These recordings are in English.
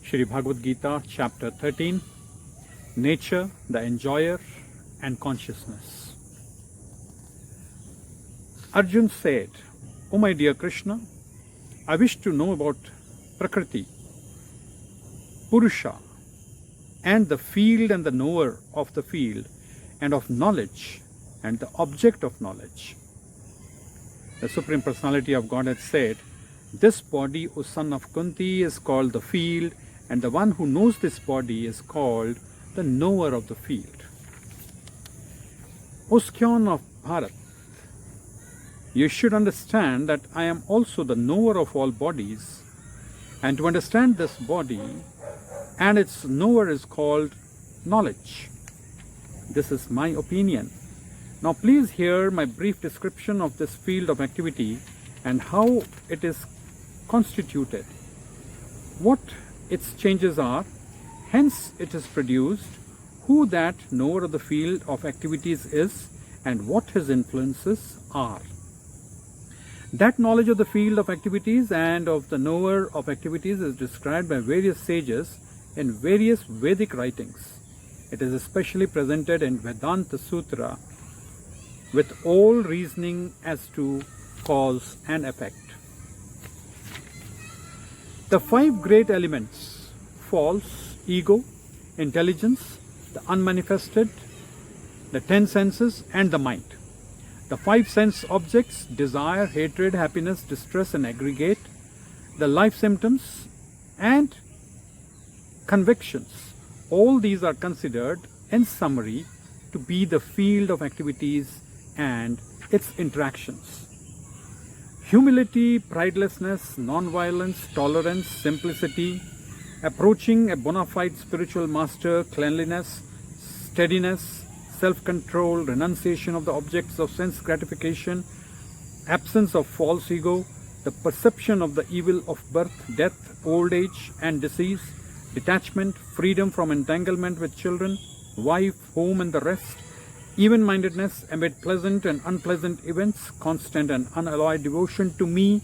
Shri Bhagavad Gita, chapter 13, Nature, the Enjoyer and Consciousness. Arjun said, "O my dear Krishna, I wish to know about Prakriti, Purusha, and the field and the knower of the field, and of knowledge and the object of knowledge." The Supreme Personality of Godhead said, "This body, O son of Kunti, is called the field, and the one who knows this body is called the knower of the field." O scion of Bharat, you should understand that I am also the knower of all bodies, and to understand this body and its knower is called knowledge. This is my opinion. Now please hear my brief description of this field of activity and how it is constituted, what its changes are, hence it is produced, who that knower of the field of activities is, and what his influences are. That knowledge of the field of activities and of the knower of activities is described by various sages in various Vedic writings. It is especially presented in Vedanta Sutra with all reasoning as to cause and effect. The five great elements, false, ego, intelligence, the unmanifested, the 10 senses and the mind. The 5 sense objects, desire, hatred, happiness, distress and aggregate, the life symptoms and convictions. All these are considered in summary to be the field of activities and its interactions. Humility, pridelessness, non-violence, tolerance, simplicity, approaching a bona fide spiritual master, cleanliness, steadiness, self-control, renunciation of the objects of sense gratification, absence of false ego, the perception of the evil of birth, death, old age and disease, detachment, freedom from entanglement with children, wife, home and the rest, even-mindedness amid pleasant and unpleasant events, constant and unalloyed devotion to me,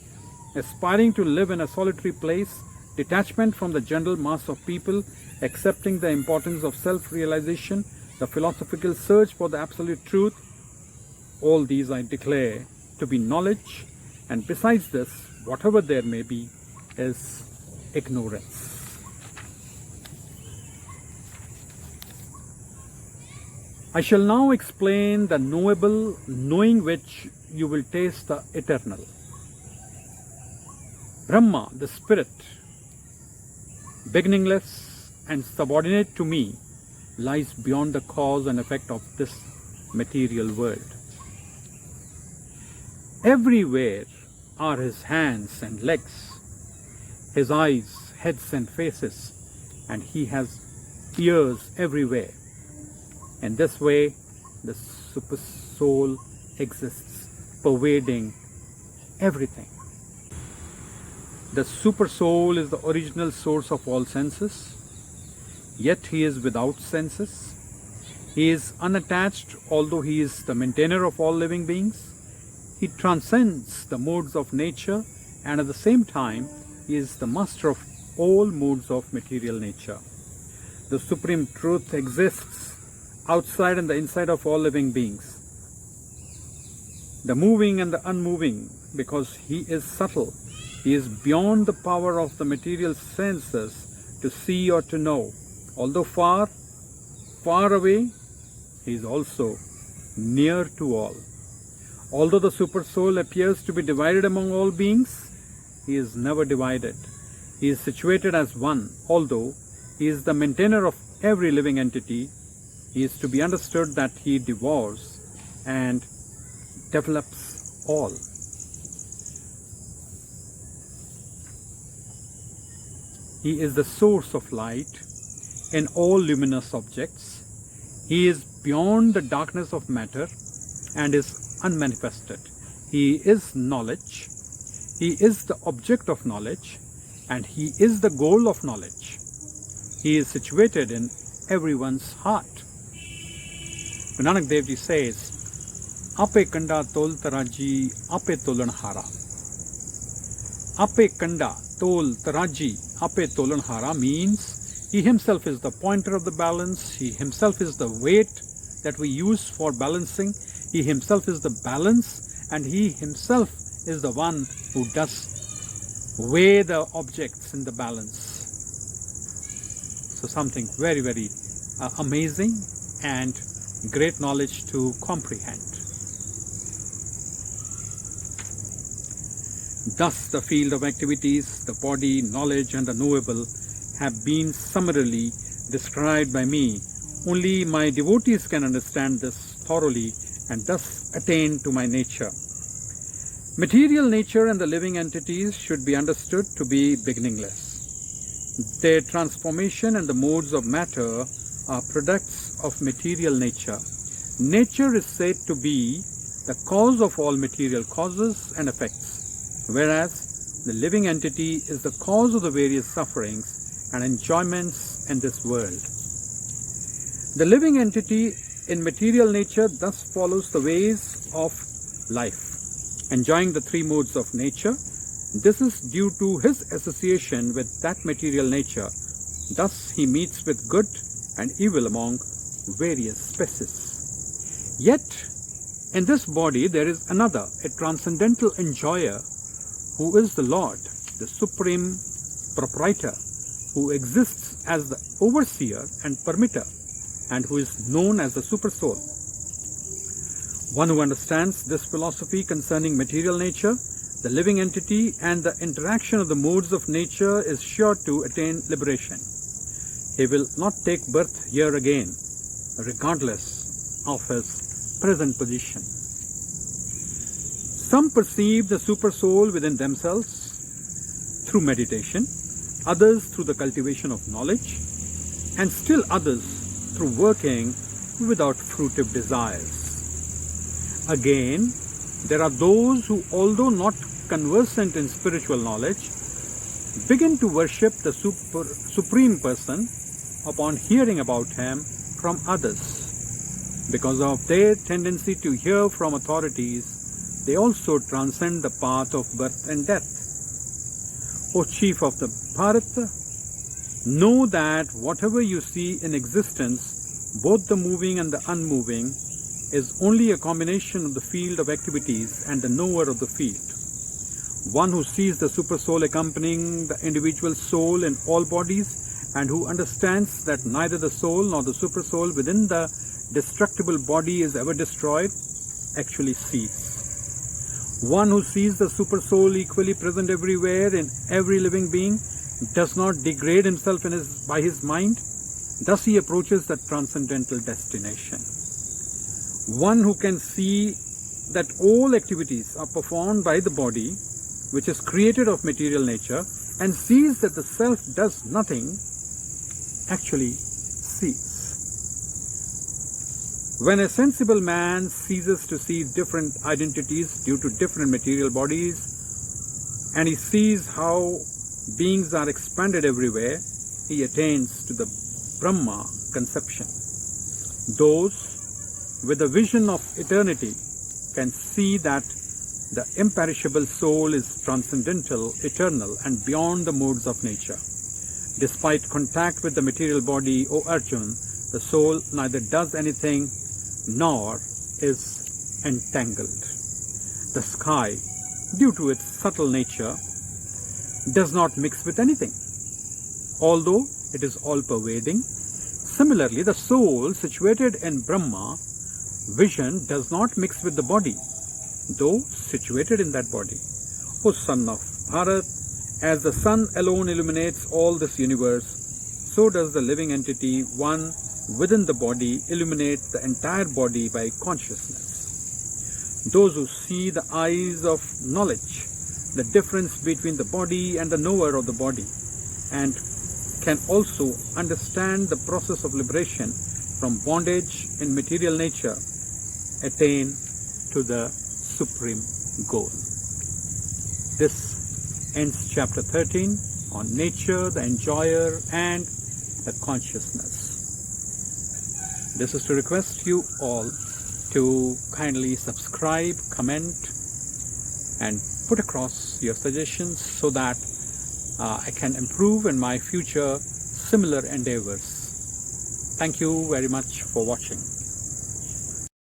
aspiring to live in a solitary place, detachment from the general mass of people, accepting the importance of self-realization, the philosophical search for the absolute truth. All these I declare to be knowledge, and besides this, whatever there may be is ignorance. I shall now explain the knowable, knowing which you will taste the eternal. Brahma, the spirit, beginningless and subordinate to me, lies beyond the cause and effect of this material world. Everywhere are his hands and legs, his eyes, heads and faces, and he has ears everywhere. In this way, the super soul exists, pervading everything. The super soul is the original source of all senses, yet he is without senses. He is unattached, although he is the maintainer of all living beings. He transcends the modes of nature, and at the same time, he is the master of all modes of material nature. The Supreme Truth exists outside and the inside of all living beings, the moving and the unmoving, because he is subtle. He is beyond the power of the material senses to see or to know. Although far, far away, he is also near to all. Although the super soul appears to be divided among all beings, he is never divided. He is situated as one. Although he is the maintainer of every living entity, he is to be understood that he devours and develops all. He is the source of light in all luminous objects. He is beyond the darkness of matter and is unmanifested. He is knowledge. He is the object of knowledge, and he is the goal of knowledge. He is situated in everyone's heart. Nanak Dev Ji says, "Ape kanda tol taraji, ape tolan hara." Ape kanda tol taraji, ape tolanhara means he himself is the pointer of the balance, he himself is the weight that we use for balancing, he himself is the balance, and he himself is the one who does weigh the objects in the balance. So something very, very amazing and great knowledge to comprehend. Thus the field of activities, the body, knowledge and the knowable have been summarily described by me. Only my devotees can understand this thoroughly and thus attain to my nature. Material nature and the living entities should be understood to be beginningless. Their transformation and the modes of matter are products of material nature. Nature is said to be the cause of all material causes and effects, whereas the living entity is the cause of the various sufferings and enjoyments in this world. The living entity in material nature thus follows the ways of life, enjoying the three modes of nature. This is due to his association with that material nature. Thus he meets with good and evil among various species. Yet in this body there is another, a transcendental enjoyer, who is the Lord, the supreme proprietor, who exists as the overseer and permitter, and who is known as the Supersoul. One who understands this philosophy concerning material nature, the living entity, and the interaction of the modes of nature is sure to attain liberation. He will not take birth here again, regardless of his present position. Some perceive the Supersoul within themselves through meditation, others through the cultivation of knowledge, and still others through working without fruitive desires. Again, there are those who, although not conversant in spiritual knowledge, begin to worship the Supreme Person upon hearing about him from others. Because of their tendency to hear from authorities, they also transcend the path of birth and death. O Chief of the Bharat, know that whatever you see in existence, both the moving and the unmoving, is only a combination of the field of activities and the knower of the field. One who sees the Supersoul accompanying the individual soul in all bodies, and who understands that neither the soul nor the Supersoul within the destructible body is ever destroyed, actually sees. One who sees the Supersoul equally present everywhere in every living being does not degrade himself by his mind. Thus he approaches the transcendental destination. One who can see that all activities are performed by the body, which is created of material nature, and sees that the self does nothing, actually sees. When a sensible man ceases to see different identities due to different material bodies, and he sees how beings are expanded everywhere, he attains to the Brahma conception. Those with a vision of eternity can see that the imperishable soul is transcendental, eternal, and beyond the modes of nature. Despite contact with the material body, O Arjun, the soul neither does anything nor is entangled. The sky, due to its subtle nature, does not mix with anything, although it is all-pervading. Similarly, the soul situated in Brahma vision does not mix with the body, though situated in that body. O son of Bharat, as the sun alone illuminates all this universe, so does the living entity, one within the body, illuminate the entire body by consciousness. Those who see the eyes of knowledge, the difference between the body and the knower of the body, and can also understand the process of liberation from bondage in material nature, attain to the supreme goal. This ends chapter 13 on nature, the enjoyer, and the consciousness. This is to request you all to kindly subscribe, comment, and put across your suggestions so that I can improve in my future similar endeavors. Thank you very much for watching.